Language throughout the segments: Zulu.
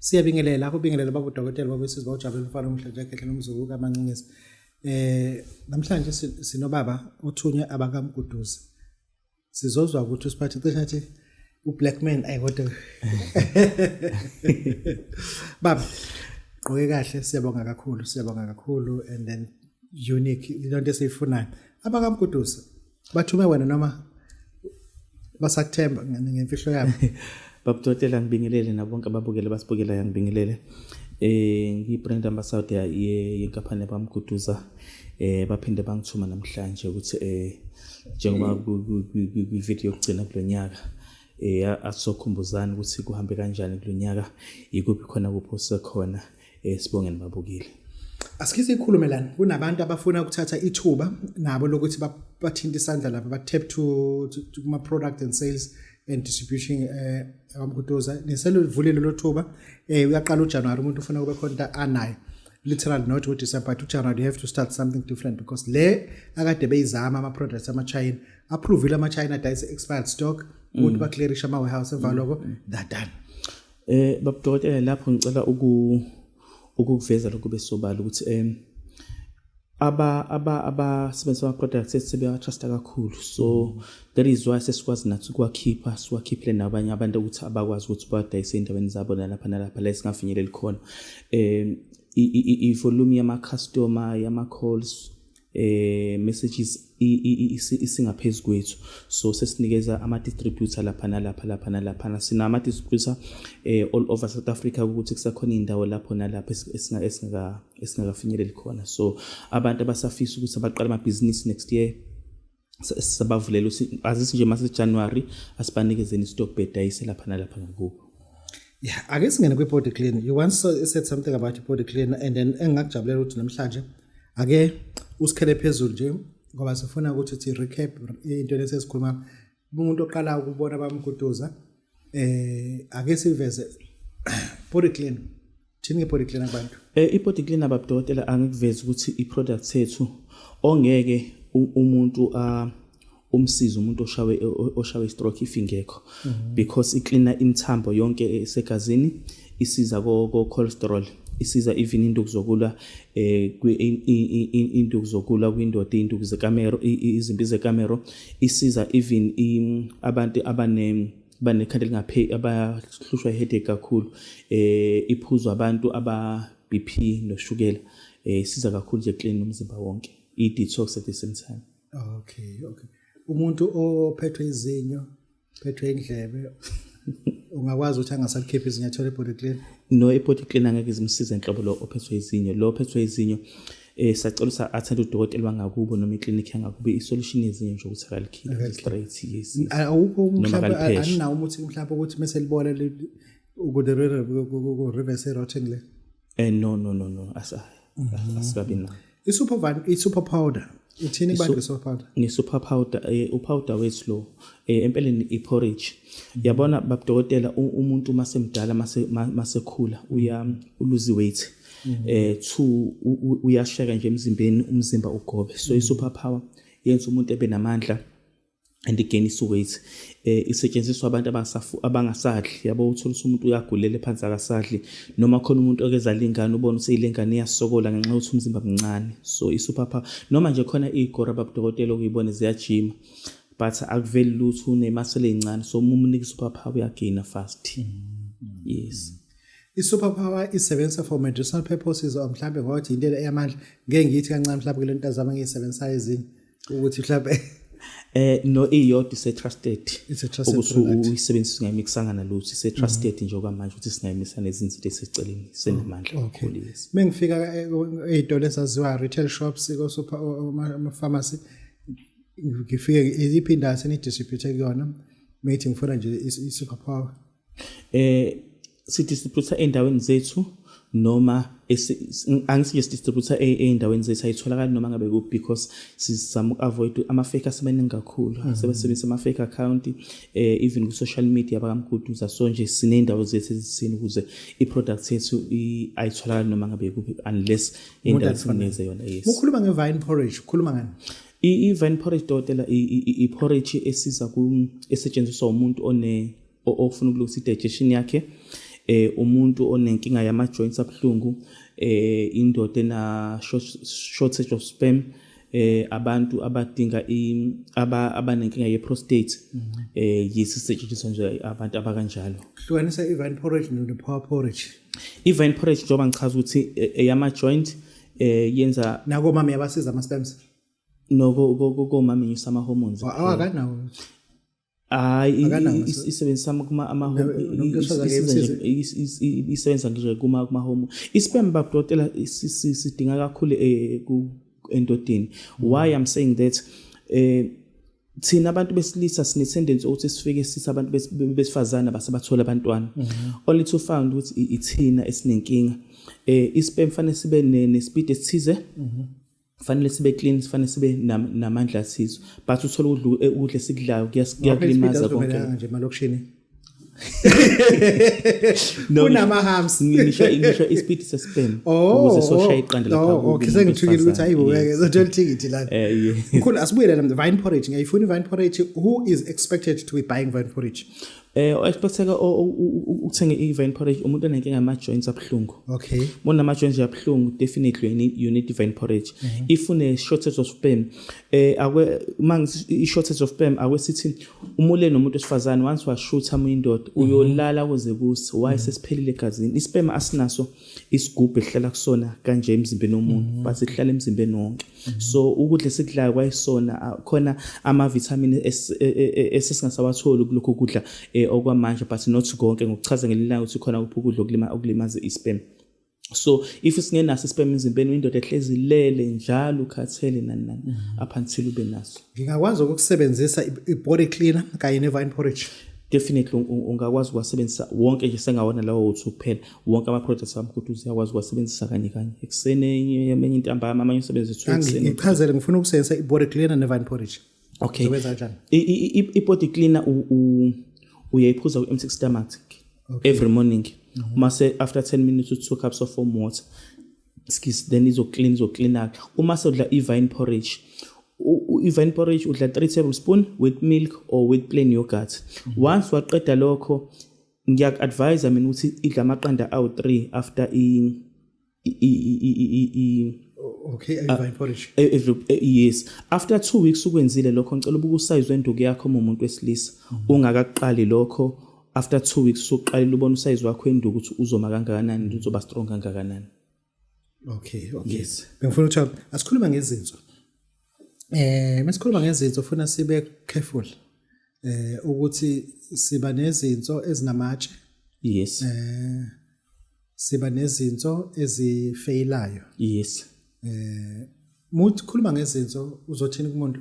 Siyabingelela ukubingelela baba udokotela baba wesizwe bawujabulela umfana omhlanje ekhehle nomzuku kaMancingisi. Namhlanje sinobaba uthunya abakamguduzi. Sizozwa ukuthi usiphathe cishe athi uBlack man ayikodwa. Baba gqoke kahle siyabonga kakhulu and then unique into esiyifunayo. Abakamguduzi bathume wena noma basakuthemba ngemfihlo yabo. Baba Dotela ngibingelele nabonke ababukeli basibukela yangibingelele. Ngiyi-brand ambassador yenkampani yaBamguduza. Baphinde bangithuma namhlanje ukuthi njengoba ku-video yokugcina kulonyaka asokhumbuzana ukuthi kuhambe kanjani kulonyaka ikuphi khona kuphose khona sibongeni babukile. Asikho ikhulume lana kunabantu abafuna ukuthatha ithuba nabo lokuthi bathinta isandla lapha ba tap to kuma product and sales and distribution akamguduza neselivulile lo thuba uyaqala uJanuary umuntu ufuna kube khona anayo literally not what December to January you have to start something different because le akade beyizama ama products ama China approve ama China dice expired stock ukuthi ba clearish ama warehouse evaloko that done. Baba Dotela lapho ngicela ukuveza lokho besobala ukuthi sebenzisa ama products esibe trust kakhulu so that is why sesikwazi nathi siwakhiphile nabanye abantu ukuthi abakwazi ukuthi badayise endaweni zabo lapha la singafinyeleli khona i-volume yama customer yama calls messages isingaphezulu kwethu so sesinikeza ama distributor lapha sina ama distributor all over South Africa ukuthi kusakhona indawo lapho nalapha esingakafinyeleli khona so abantu abasafisa ukuthi abaqala ama business next year sabavulela ukuthi azisi nje mase January asibanikezeni stock bedayise lapha ngakubo. Yeah, ake singene kwi body clean. You once said something about your body clean and then engakujabulela ukuthi namhlanje ake usikhele phezulu nje ngoba sifuna ukuthi uthi recap into lesesikhuluma umuntu oqala ukubona bamguduza ake siveze body clean. Thini body clean abantu? I-body clean ababudokotela angikuveza ukuthi i-product ethu ongeke umuntu umsiza umuntu oshawe stroke ifingekho because icleaner imthambo yonke esegazini isiza ko cholesterol isiza even induku zokula induku zokula kwindoda induku zekamero izimpi zekamero isiza even abantu banekhanda lingaphe abahlushwa headache kakhulu iphuzwa abantu aba BP noshukela isiza kakhulu nje clean umzimba wonke i-detox at the same time. Okay. Umuntu ophethwe izinyo, phethwe indlebe ungakwazi ukuthi angasalikhipha izinyo athole body clean? No, i-body clean angeke izimsize enhlobo lo ophethwe izinyo. Lo ophethwe izinyo sacela athanda udokotela wangakubo noma iclinic yangakubo isolution yezinyo nje ukuthi akalikhiphe straight yes. Awukho mhlawumbe aninawo umuthi mhlawumbe ukuthi mase libona ukuthi reverse rotting le. No asikabi na. I-super powder ithini bantu nge-super powder? Nge-super powder upowder wethu lo empeleni i-porridge yabona babudokotela umuntu masemdala masekhula uluzi weight uyasheka nje emzimbeni umzimba ugobe so i-super power yenza umuntu ebe namandla and again weight isetshenziswa abantu abangasadli yabo uthola umuntu uyagulela phansi akasadli noma khona umuntu okezalingana ubona useyilengane iyasokola ngenxa yokuthi umzimba omncane so i-super power noma nje khona igora babudokotela okuyibona ziyajima but akuveli lutho unemasele encane so umuntu super power uyagaina fast. Yes. I-super power isebenza for medicinal purposes or mhlambe ngokuthi indlela eyamandla ngeke ngithi kancane mhlawumbe kule nto azama ngiyisebenza ezinye ukuthi mhlawumbe no iyodwa ise-trusted ukuthi uyisebenzisa ngayimixanga nalutho ise-trusted nje okwamanje ukuthi singayimisa nezinto eseceleni senamandla kakhulu. Yes. Mengifika ey'tolo ezaziwa retail shops ko-super ama-pharmacy ngifike iziphinda senidistribute kuyona meeting ngifuna nje i-super power sidistributor endaweni zethu noma angisuggest distributor endaweni zethu ayitholakala noma ngabe ku because sizama avoid ama fake asebeningi kakhulu sebesebenzisa ama fake account even ku social media bakamguduza so nje sine indawo zethu ezisini ukuze i product yethu ayitholakala noma ngabe kuphi unless indawo sineze yona. Yes. Ukhuluma ngevine porridge ukhuluma ngani? I-vine porridge Dotela i-porridge esiza esetshenziswa umuntu ofuna ukulungisa digestion yakhe umuntu onenkinga yama joints abhlungu, indoda ena shortage of sperm, abantu abadinga abanenkinga ye prostate, yisisetshenziswa nje abantu abakanjalo. Hlukanisa i-vine porridge ne-power porridge. I-vine porridge njengoba ngichaza ukuthi eyama joint yenza nako mama yabasiza ama-sperms. noko mama inyusa ama hormones. Awakanawo. Hayi isebenzisa isebenza nje kuma hormone. Isperm babudokotela sidinga kakhulu endodeni. Why I'm saying that thina abantu besilisa sine tendency ukuthi sifike sisa abantu besifazana basabathola abantwana. Only to found ukuthi ithina esinenkinga. Isperm fanele sibe ne-speed esithize. Fanele sibe clean, fanele sibe namandla athize, but uthola ukudla esikudlayo kuyakulimaza konke nje emalokishini. Kunama-hams ngisho ispeed sesperm ukuze soshaya iqanda lapha. Okay, sengithukile ukuthi hayibo ngizothola ithikithi la. Mkhulu asibuyele la vine porridge. Ngiyifuna vine porridge. Who is expected to be buying vine porridge? Expecteka ukuthenga i-vine porridge umuntu onenkinga ama-joints abhlungu. Okay. Uma ama-joints abhlungu definitely you need vine porridge. If une shortage of sperm, i-shortage of sperm awesithi umule nomuntu wesifazane once washutha indoda uyolala kuze kuse why sesiphelile egazini. Isperm asinaso isigubhu ehlala kusona kanje emzimbeni womuntu but sihlala emzimbeni wonke. So ukudla esikudlayo kwayisona khona ama-vitamin esesingasawatholi kulokho kudla okwamanje but not konke ngokuchaza ngelilanga ukuthi khona ukudla okulimaza isperm. So if singenaso isperm emzimbeni indoda ehlezi lele njalo ukhathele nani up until ube naso. Ngingakwazi ukusebenzisa i-body cleaner kanye ne-vine porridge. Definitely ungakwazi ukusebenzisa wonke nje sengawona lawo uthu kuphela wonke ama products wami ukuthi uyakwazi ukusebenzisa kanye ekseni emenye intambama amanye usebenzisa ekseni. Ngichazele ngifuna ukusebenzisa i-body cleaner ne-vine porridge. Okay. Uzobenza kanjani? I-body cleaner uyayiphuza ku empty stomach every morning. Mase after 10 minutes with 2 cups of warm water. Then izoclean. Uma sodla i-vine porridge. I-vine porridge udla 3 tablespoons with milk or with plain yogurt. Once waqeda lokho ngiyak-advise ukuthi idla amaqanda awu-3 after okay, vine porridge. Yes. After 2 weeks ukwenzile lokho ngicela ubuke usize wenduku yakho umuntu wesilisa. Ungakaqali lokho after 2 weeks uqalile ubona usize wakho wenduku ukuthi uzoma kangakanani uzoba strong kangakanani. Okay. Yes. Bengifuna ukuthi asikhuluma ngezinto. Masikhuluma ngezinto ufuna sibe careful ukuthi siba nezinto ezinamatshe. Yes. Siba nezinto ezifailayo. Yes. Muthi khuluma ngezinto uzothini kumuntu?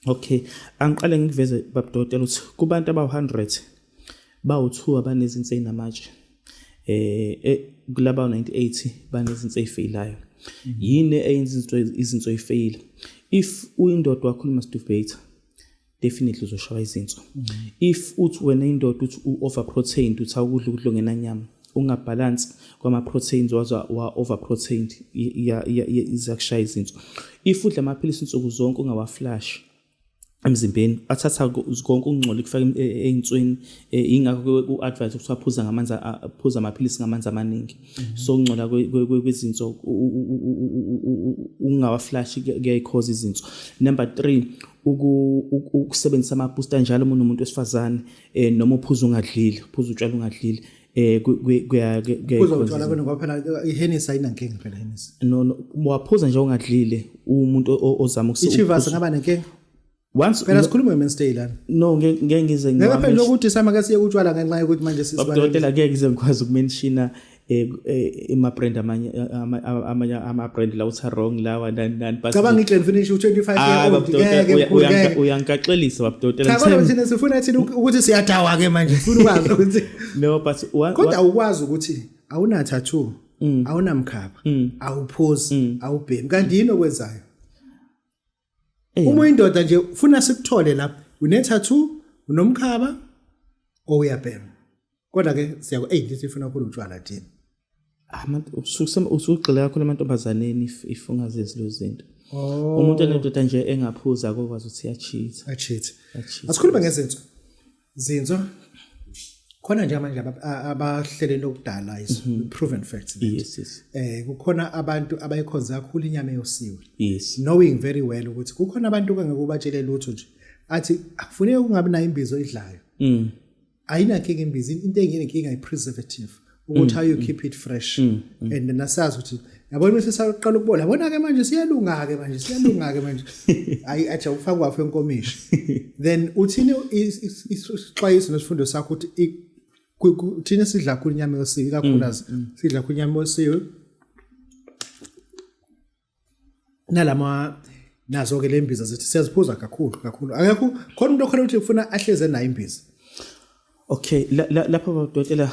Okay, angiqale ngikuveze babudokotela ukuthi kubantu abawu100 bawu2 abanezinto ezinamatshe. Kulaba 98 banezinto ezifailayo. Yini eyenza izinto ezifeyile? If uyindoda wakho umasturbator definitely uzoshaya izinto. If uthi wena indoda uthi u-overprotein uthi awukudla ukudla ongenanyama ungabalance kwama proteins wa overprotein izakushaya izinto. If udla amaphilisi insuku zonke ungawaflash emzimbeni athatha konke ungcola kufaka einsweni ingakho ku-advise ukuthi aphuza amaphilisi ngamanzi amaningi. So ungcola kwezinto ungawaflash kuyayikhoza izinto. Number 3 ukusebenzisa ama-booster njalo umuntu wesifazane noma uphuza ungadlili uphuza utshwala ungadlili kuzotshwala bona ngoba phela ihenisa ayinankinga phela ihenisa. No waphuza nje ungadlile umuntu ozama ichivas ngaba nenkinga. Once phela sikhuluma nge-mainstay lana. No ngeke ngize ngeke phela ukuthi sama ke siye utshwala ngenxa yokuthi manje sisibadokotela ngeke ngize ngikwazi ukumenshina ama-brand amanye ama-brand la uthi wrong lawa nani but cabanga i-Glen Finish u-25 year uyangigaxelisa babudokotela cha thina sifuna thina ukuthi siyadawa ke manje sifuna ukwazi ukuthi no but kodwa ukwazi ukuthi awuna tattoo awunamkhapha awuphosi awubhemi kanti yini okwenzayo uma indoda nje ufuna sikuthole lapha une tattoo unomkhaba oyabhema kodwa ke lithi sifuna kakhulu utshwala thina usugxila kakhulu amantombazaneni if ungazenzi lezo zinto. Umuntu onendoda nje engaphuza akwazi ukuthi achitha. Asikhuluma ngezinto. Zinzo khona nje manje abahleleni lokudala proven facts. Yes. Kukhona abantu abayikhonza kakhulu inyama eyosiwe. Yes. Knowing very well ukuthi kukhona abantu ngeke lutho nje athi akufuneki kungabi nayo imbizo oyidlayo. Ayinankinga imbizo, into enginenkinga i-preservative ukuthi how you keep it fresh. And nasazi ukuthi yabona bese saqala ukubola, yabona ke manje siyalunga ke manje ayi athi ufakwa afa enkomishi. Then uthini isixwayiso nesifundo sakho ukuthi thina sidla kakhulu inyama yosiwe kakhulukazi sidla kakhulu inyama yosiwe nalama nazo ke lembiza zithi siyaziphuza kakhulu akekho khona umuntu okhona ukuthi ufuna ahleze nayo imbiza. Okay, lapha badokotela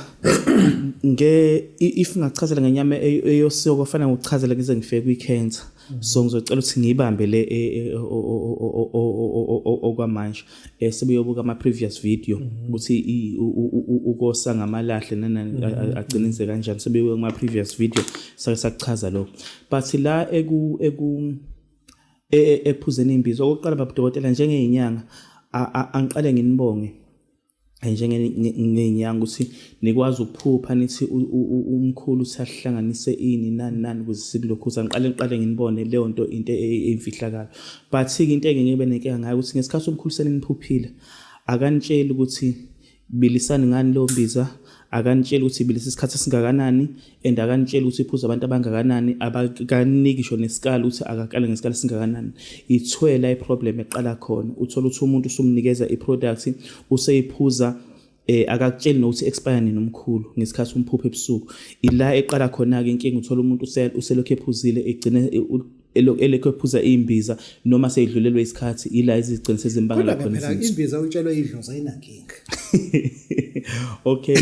if ngachazela ngenyama eyosiwe kufanele ngokuchazela ngize ngifike kwi-cancer. So ngizocela ukuthi ngibambe le okwamanje sibuyobuka ama previous video ukuthi ukosa ngamalahle nani agcinise kanjani sibuyobuka ama previous video sakuchaza lokho. But la ephuzeni imbizo okokuqala babudokotela njengeinyanga angiqale nginibonge njengeinyanga ukuthi nikwazi ukuphupha nithi umkhulu usahlanganise ini nani ukuze sikulokhuza ngiqale nginibone leyo nto into eyimfihlakalo. But into engeke nenkinga ngayo ukuthi ngesikhathi umkhulu seniniphuphile akanitshela ukuthi bilisani ngani lo mbiza, akanitshela ukuthi bilisa isikhathi esingakanani and akanitshela ukuthi iphuza abantu abangakanani, abakaniki ngisho nesikali ukuthi akaqala ngesikali singakanani. Ithwela iproblem eqala khona uthola ukuthi umuntu usumnikeza iproduct useyiphuza akakutsheli nokuthi expire nini umkhulu ngesikhathi umphupho ebusuku. Ila eqala khona ke inkinga uthola umuntu uselokhu ephuzile egcine elokhu ephuza imbiza noma seyidlulelwe isikhathi ila izigcine sezimbangela khona izinto. Imbiza utshelwe idlozi ayinankinga. Okay.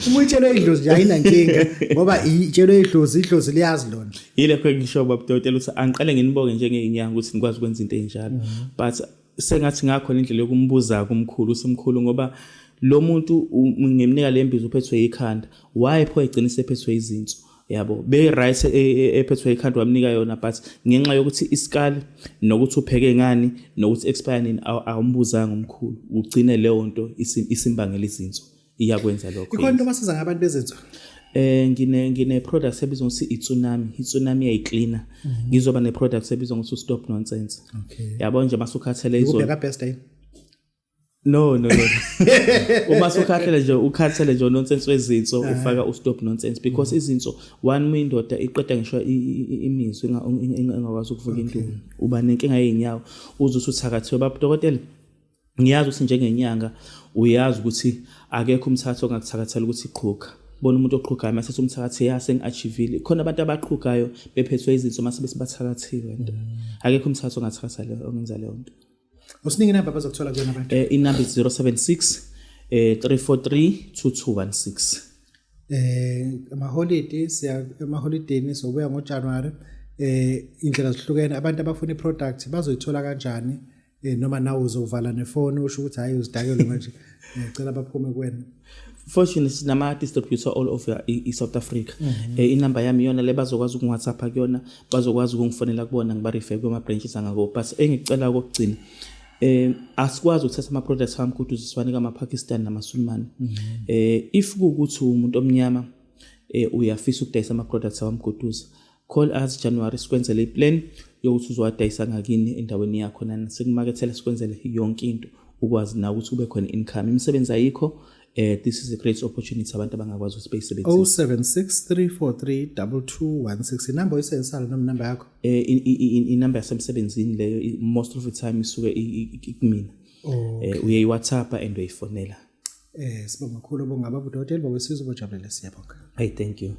Umutshelo idlozi nje ayinankinga ngoba itshelo idlozi liyazi lona. Yile kho ngisho babudokotela ukuthi angiqale nginibonge njengeinyanga ukuthi nikwazi ukwenza into enjalo. But sengathi ngakho indlela yokumbuza kumkhulu usimkhulu ngoba lo muntu ngimnika lembizo uphethwe ikhanda why pho egcina sephethwe izinso yabo be right ephethwe ikhanda wamnika yona but ngenxa yokuthi isikali nokuthi upheke ngani nokuthi expire nini awumbuzanga umkhulu ugcine leyo nto isimbangela izinso iyakwenza lokho. Ikhona into basiza ngabantu bezinso ngine product ebizwa ukuthi i-tsunami yayicleaner. Ngizoba ne product ebizwa ukuthi stop nonsense. Okay. Yabo nje masukhathele izo ubheka best day. No. Uma sokhathela nje ukhathele nje nonsense wezinso ufaka stop nonsense because izinso one windoda iqeda ngisho imizwe engakwazi ukuvuka intuba uba nenkinga yeinyawo uzuthi uthakathiwe babudokotela. Ngiyazi ukuthi njengenyanga uyazi ukuthi akekho umthatho ongakuthakathela ukuthi iqhukha. Bona umuntu oqhukhayo mase umthakathi yasengiachievile khona abantu abaqhukayo bephethwe izinso mase besibathakathiwe nto akekho umthatho ongathakathela ongenza leyo nto. Usiningi number bazokuthola kuyona abantu. Inumber is 076 343 2216. Ama-holiday sobuya ngoJanuary indlela zihlukene abantu abafuna iproduct bazoyithola kanjani noma nawe uzovala nefoni usho ukuthi hayi uzidakele manje ngicela baphume kuwena. Fortunately sinama distributor all over South Africa. Inamba yami yona le bazokwazi ukungi-WhatsApp kuyona bazokwazi ukungifonela kubona ngiba-refer kuma branches angako but engicela ukugcina asikwazi ukuthatha ama products wami ukuthi siwanika ama-Pakistan nama-Sulman. If kuukuthi umuntu omnyama uyafisa ukudayisa ama products wami goduza call us January sikwenzele iplan yokuthi uzowadayisa ngakini endaweni yakho nani sekumarketela sikwenzele yonke into ukwazi na ukuthi ube khona income imisebenzi ayikho. This is a great opportunity abantu abangakwazi usebenzisa. 0763432216 inamba oyisebenzisana noma inamba yakho inamba yasemsebenzini leyo most of the time isuke kumina. Uye WhatsApp and uyifonela. Sibonga kakhulu bongaba budokotela bobesizo bojabulele siyabonga. Hey, thank you.